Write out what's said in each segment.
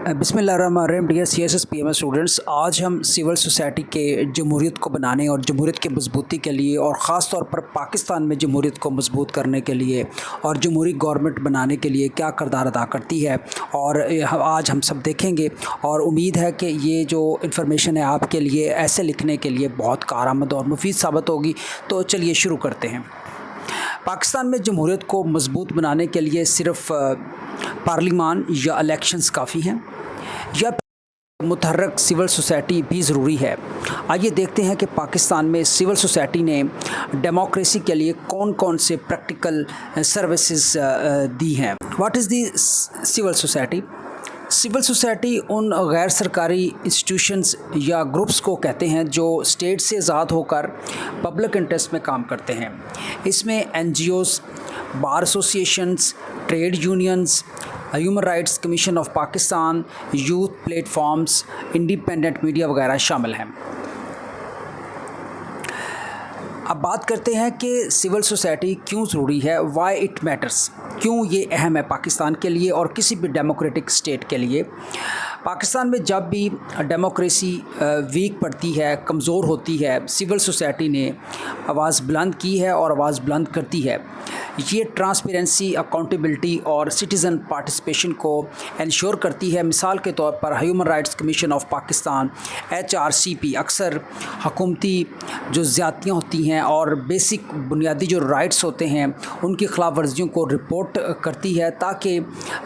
बिस्मिल्लाहिर्रहमानिर्रहीम। Dear CSS PMS students, आज हम सिविल सोसाइटी के जमहूरियत को बनाने और जमहूरियत की मजबूती के लिए और ख़ास तौर पर पाकिस्तान में जमहूरियत को मजबूत करने के लिए और जमहूरी गवर्नमेंट बनाने के लिए क्या किरदार अदा करती है और आज हम सब देखेंगे। और उम्मीद है कि ये जो इन्फॉर्मेशन है आपके लिए ऐसे लिखने के लिए बहुत कारआमद और मुफीद साबित होगी। तो चलिए शुरू करते हैं। पाकिस्तान में जमहूरियत को मजबूत बनाने के लिए सिर्फ पार्लिमान या इलेक्शंस काफ़ी हैं या मुतहर्रिक सिविल सोसाइटी भी ज़रूरी है। आइए देखते हैं कि पाकिस्तान में सिविल सोसाइटी ने डेमोक्रेसी के लिए कौन कौन से प्रैक्टिकल सर्विसेज दी हैं। What is the civil society? Civil society उन गैर सरकारी इंस्टीट्यूशंस या ग्रुप्स को कहते हैं जो स्टेट से आज़ाद होकर पब्लिक इंटरेस्ट में काम करते हैं। इसमें NGOs, bar associations, trade unions, human rights commission of Pakistan, youth platforms, independent media वगैरह शामिल हैं। अब बात करते हैं कि सिविल सोसाइटी क्यों ज़रूरी है, वाई इट मैटर्स, क्यों ये अहम है पाकिस्तान के लिए और किसी भी डेमोक्रेटिक स्टेट के लिए। पाकिस्तान में जब भी डेमोक्रेसी वीक पड़ती है, कमज़ोर होती है, सिविल सोसाइटी ने आवाज़ बुलंद की है और आवाज़ बुलंद करती है। ये ट्रांसपेरेंसी, अकाउंटेबिलिटी और सिटीज़न पार्टिसिपेशन को इंश्योर करती है। मिसाल के तौर पर human rights commission of Pakistan HRCP अक्सर हुकूमती जो ज़्यादतियाँ होती हैं और बेसिक बुनियादी जो राइट्स होते हैं उनकी खिलाफ वर्जियों को रिपोर्ट करती है ताकि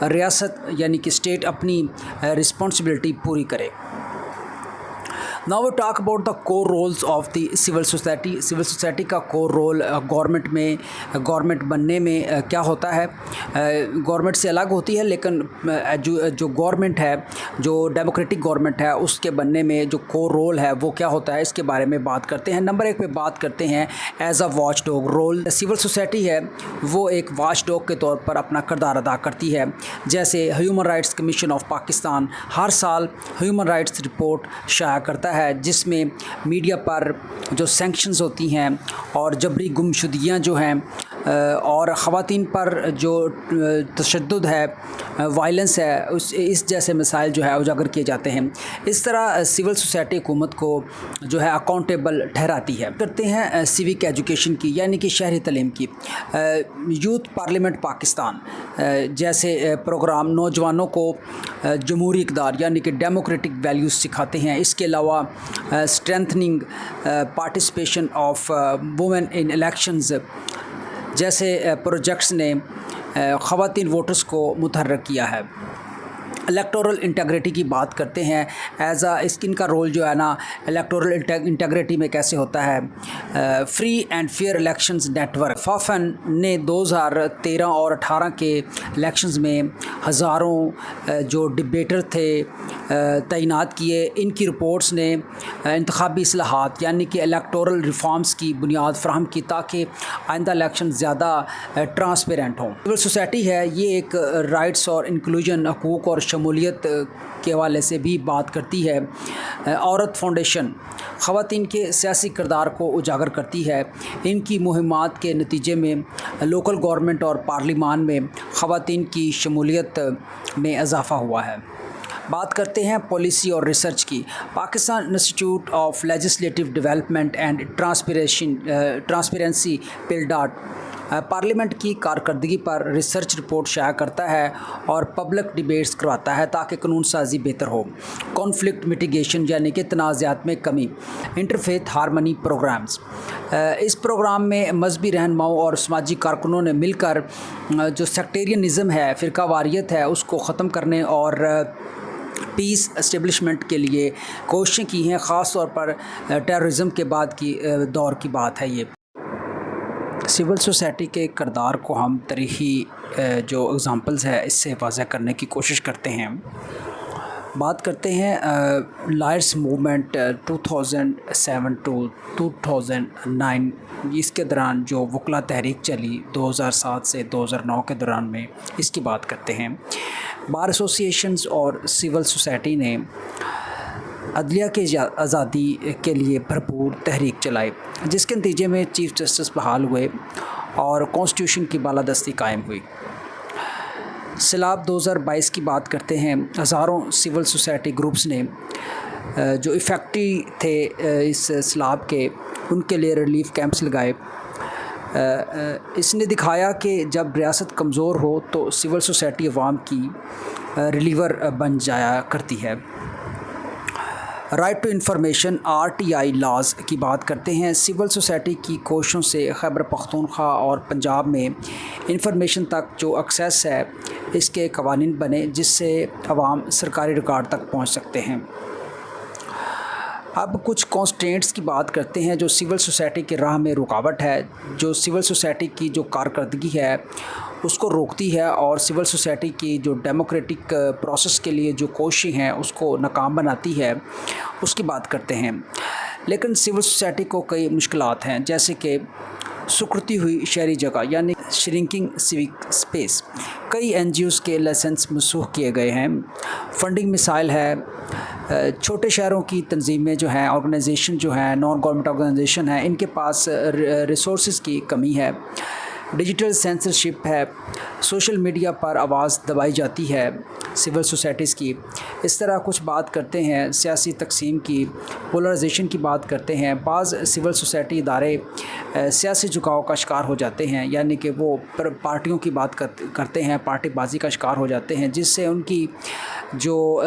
रियासत यानी कि स्टेट अपनी रिस्पॉन्सिबिलिटी पूरी करे। Now we talk about the core roles of the civil society. Civil society का कोर रोल गवर्नमेंट बनने में क्या होता है। गवर्नमेंट से अलग होती है, लेकिन जो गवर्नमेंट है, जो डेमोक्रेटिक गवर्नमेंट है, उसके बनने में जो कोर रोल है वो क्या होता है, इसके बारे में बात करते हैं। नंबर 1 पे बात करते हैं as a watchdog role. Civil society है वो एक वॉच डॉग के तौर पर अपना किरदार अदा करती है। जैसे human rights commission of Pakistan हर साल ह्यूमन राइट्स रिपोर्ट शाया करता है जिसमें मीडिया पर जो सैंक्शंस होती हैं और जबरी गुमशुदगियाँ जो हैं और ख़वातीन पर जो तशद्दुद है, वायलेंस है, इस जैसे मसाइल जो है उजागर किए जाते हैं। इस तरह सिविल सोसाइटी हुकूमत को जो है अकाउंटेबल ठहराती है। करते हैं सिविक एजुकेशन की यानी कि शहरी तालीम की। यूथ पार्लियामेंट पाकिस्तान जैसे प्रोग्राम नौजवानों को जमहूरी इक़दार यानी कि डेमोक्रेटिक वैल्यूज़ सिखाते हैं। इसके अलावा strengthening participation of women in elections जैसे प्रोजेक्ट्स ने ख़वातीन वोटर्स को मुतहर्रिक किया है। इलेक्टोरल इंटीग्रिटी की बात करते हैं एज इनका रोल जो है ना इलेक्टोरल इंटीग्रिटी में कैसे होता है। Free and fair elections network FAFEN ने 2013 और 18 के इलेक्शंस में हज़ारों जो डिबेटर थे तैनात किए। इनकी रिपोर्ट्स ने इंतखाबी इस्लाहात यानी कि इलेक्टोरल रिफॉर्म्स की बुनियाद फराहम की ताकि आइंदा इलेक्शन ज़्यादा ट्रांसपेरेंट हों। सिविल सोसाइटी है ये एक राइट्स और इंक्लूजन, हकूक़ और शमूलियत के हवाले से भी बात करती है। औरत फाउंडेशन ख़वातीन के सियासी किरदार को उजागर करती है। इनकी मुहिमात के नतीजे में लोकल गवर्नमेंट और पार्लिमान में ख़वातीन की शमूलियत में इजाफ़ा हुआ है। बात करते हैं पॉलिसी और रिसर्च की। Pakistan institute of legislative development and transparency PILDAT parliament की कारकर्दगी पर रिसर्च रिपोर्ट शाया करता है और पब्लिक डिबेट्स करवाता है ताकि कानून साजी बेहतर हो। कॉन्फ्लिक्ट मिटिगेशन यानी कि तनाज़ात में कमी। इंटरफेथ हारमनी प्रोग्राम्स, इस प्रोग्राम में मजहबी रहनुमाओं और समाजी कारकुनों ने मिलकर जो सेक्टेरियनिज़म है, फ़िरकावारियत है, उसको ख़त्म करने और पीस एस्टेब्लिशमेंट के लिए कोशिशें की हैं। ख़ास तौर पर टेररिज्म के बाद की दौर की बात है। ये सिविल सोसाइटी के किरदार को हम तारीख़ी जो एग्ज़ाम्पल्स है इससे वाज़ह करने की कोशिश करते हैं। बात करते हैं लायर्स मूवमेंट 2007 टू 2009, इसके दौरान जो वकला तहरीक चली 2007 से 2009 के दौरान में, इसकी बात करते हैं। बार एसोसिएशंस और सिविल सोसाइटी ने अदलिया के आज़ादी के लिए भरपूर तहरीक चलाई जिसके नतीजे में चीफ़ जस्टिस बहाल हुए और कॉन्स्टिट्यूशन की बालादस्ती कायम हुई। سیلاب 2022 کی بات کرتے ہیں. ہزاروں سول سوسائٹی گروپس نے جو افیکٹی تھے اس سیلاب کے، ان کے لیے ریلیف کیمپس لگائے. اس نے دکھایا کہ جب ریاست کمزور ہو تو سول سوسائٹی عوام کی ریلیور بن جایا کرتی ہے. Right to information RTI laws کی بات کرتے ہیں. سول سوسائٹی کی کوششوں سے خیبر پختونخوا اور پنجاب میں انفارمیشن تک جو ایکسیس ہے اس کے قوانین بنے جس سے عوام سرکاری ریکارڈ تک پہنچ سکتے ہیں. اب کچھ کانسٹرینٹس کی بات کرتے ہیں جو سول سوسائٹی کے راہ میں رکاوٹ ہے، جو سول سوسائٹی کی جو کارکردگی ہے اس کو روکتی ہے اور سول سوسائٹی کی جو ڈیموکریٹک پروسیس کے لیے جو کوششیں ہیں اس کو ناکام بناتی ہے، اس کی بات کرتے ہیں. لیکن سول سوسائٹی کو کئی مشکلات ہیں، جیسے کہ سکڑتی ہوئی شہری جگہ یعنی شرنکنگ سیوک اسپیس. کئی NGOs کے لائسنس منسوخ کیے گئے ہیں. فنڈنگ مسائل ہے. چھوٹے شہروں کی تنظیمیں جو ہیں، آرگنائزیشن جو ہیں، نان گورنمنٹ آرگنائزیشن ہیں، ان کے پاس ریسورسز کی کمی ہے. ڈیجیٹل سینسرشپ ہے. سوشل میڈیا پر آواز دبائی جاتی ہے سول سوسائٹیز کی. اس طرح کچھ بات کرتے ہیں سیاسی تقسیم کی، پولرائزیشن کی بات کرتے ہیں. بعض سول سوسائٹی ادارے سیاسی جھکاؤ کا شکار ہو جاتے ہیں، یعنی کہ وہ پارٹیوں کی بات کرتے ہیں، پارٹی بازی کا شکار ہو جاتے ہیں، جس سے ان کی جو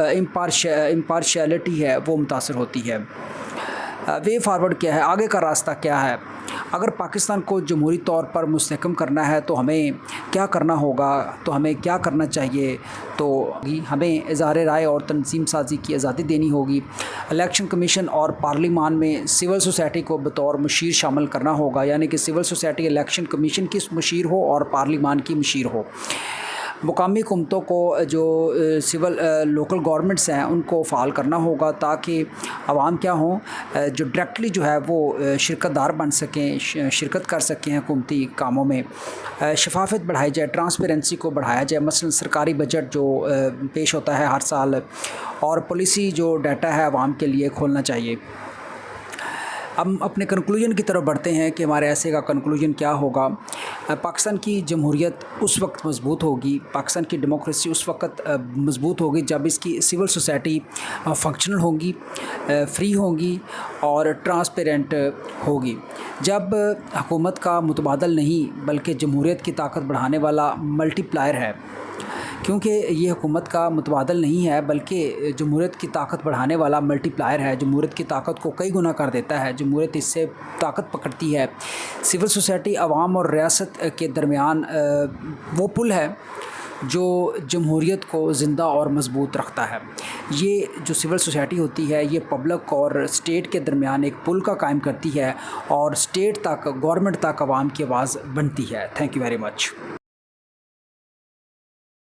امپارشیلٹی ہے وہ متاثر ہوتی ہے. وے فارورڈ کیا ہے؟ آگے کا راستہ کیا ہے؟ اگر پاکستان کو جمہوری طور پر مستحکم کرنا ہے تو ہمیں کیا کرنا ہوگا، تو ہمیں کیا کرنا چاہیے؟ تو ہمیں اظہار رائے اور تنظیم سازی کی آزادی دینی ہوگی. الیکشن کمیشن اور پارلیمان میں سول سوسائٹی کو بطور مشیر شامل کرنا ہوگا، یعنی کہ سول سوسائٹی الیکشن کمیشن کی مشیر ہو اور پارلیمان کی مشیر ہو. مقامی حکومتوں کو جو لوکل گورنمنٹس ہیں ان کو فعال کرنا ہوگا تاکہ عوام کیا ہوں، جو ڈائریکٹلی جو ہے وہ شرکت دار بن سکیں، شرکت کر سکیں حکومتی کاموں میں. شفافیت بڑھائی جائے، ٹرانسپیرنسی کو بڑھایا جائے. مثلا سرکاری بجٹ جو پیش ہوتا ہے ہر سال، اور پالیسی جو ڈیٹا ہے عوام کے لیے کھولنا چاہیے. ہم اپنے کنکلوژن کی طرف بڑھتے ہیں کہ ہمارے ایسے کا کنکلوژن کیا ہوگا. پاکستان کی جمہوریت اس وقت مضبوط ہوگی، پاکستان کی ڈیموکریسی اس وقت مضبوط ہوگی جب اس کی سول سوسائٹی فنکشنل ہوگی، فری ہوگی اور ٹرانسپیرنٹ ہوگی. جب حکومت کا متبادل نہیں بلکہ جمہوریت کی طاقت بڑھانے والا ملٹی پلائر ہے، کیونکہ یہ حکومت کا متبادل نہیں ہے بلکہ جمہوریت کی طاقت بڑھانے والا ملٹی پلائر ہے. جمہوریت کی طاقت کو کئی گنا کر دیتا ہے. جمہوریت اس سے طاقت پکڑتی ہے. سول سوسائٹی عوام اور ریاست کے درمیان وہ پل ہے جو جمہوریت کو زندہ اور مضبوط رکھتا ہے. یہ جو سول سوسائٹی ہوتی ہے یہ پبلک اور اسٹیٹ کے درمیان ایک پل کا قائم کرتی ہے اور اسٹیٹ تک، گورنمنٹ تک عوام کی آواز بنتی ہے. Thank you very much.